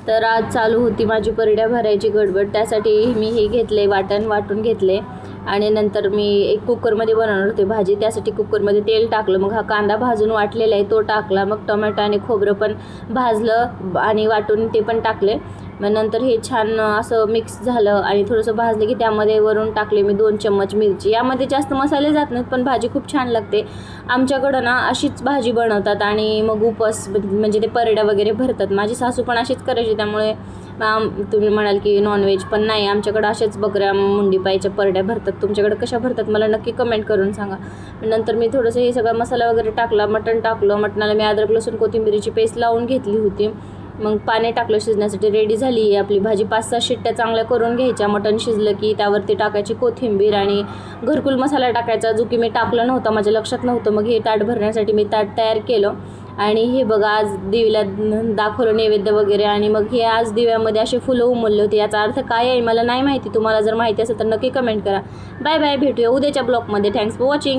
तर आज चालू होती माझी परड्या भरायची गडबड। त्यासाठी मी हे घेतले, वाटून घेतले आणि नंतर मी एक कुकरमध्ये बनवणार होते भाजी। त्यासाठी कुकरमध्ये तेल टाकलं, मग हा कांदा भाजून वाटलेला आहे तो टाकला, मग टोमॅटो आणि खोबरं पण भाजलं आणि वाटून ते पण टाकले। मग नंतर हे छान असं मिक्स झालं आणि थोडंसं भाजलं की त्यामध्ये वरून टाकले मी 2 चम्मच मिरची। यामध्ये जास्त मसाले जात नाहीत पण भाजी खूप छान लागते। आमच्याकडं ना अशीच भाजी बनवतात आणि मग उपवास म्हणजे ते परड्या वगैरे भरतात। माझी सासू पण अशीच करायची, त्यामुळे तुम्ही म्हणाल की नॉनव्हेज, पण नाही, आमच्याकडं अशाच बकऱ्या मुंडी पायच्या परड्या भरतात। तुमच्याकडे कशा भरतात मला नक्की कमेंट करून सांगा। नंतर मी थोडंसं हे सगळा मसाला वगैरे टाकला, मटण टाकलं। मटणाला मी अद्रक लसूण कोथिंबीरीची पेस्ट लावून घेतली होती। मग पाणी टाकलं शिजण्यासाठी। रेडी झाली आहे आपली भाजी। 5-6 शिट्ट्या चांगल्या करून घ्यायच्या। मटण शिजलं की त्यावरती टाकायची कोथिंबीर आणि घरकुल मसाला टाकायचा, जो की मी टाकला नव्हता, माझ्या लक्षात नव्हतं। मग हे ताट भरण्यासाठी मी ताट तयार केलं आणि हे बघा आज दिव्याला दाखवलं नैवेद्य वगैरे। आणि मग हे आज दिव्यामध्ये असे फुलं उमलले होते। याचा अर्थ काय आहे मला नाही माहिती, तुम्हाला जर माहिती असेल तर नक्की कमेंट करा। बाय बाय, भेटूया उद्याच्या ब्लॉगमध्ये। Thanks for watching.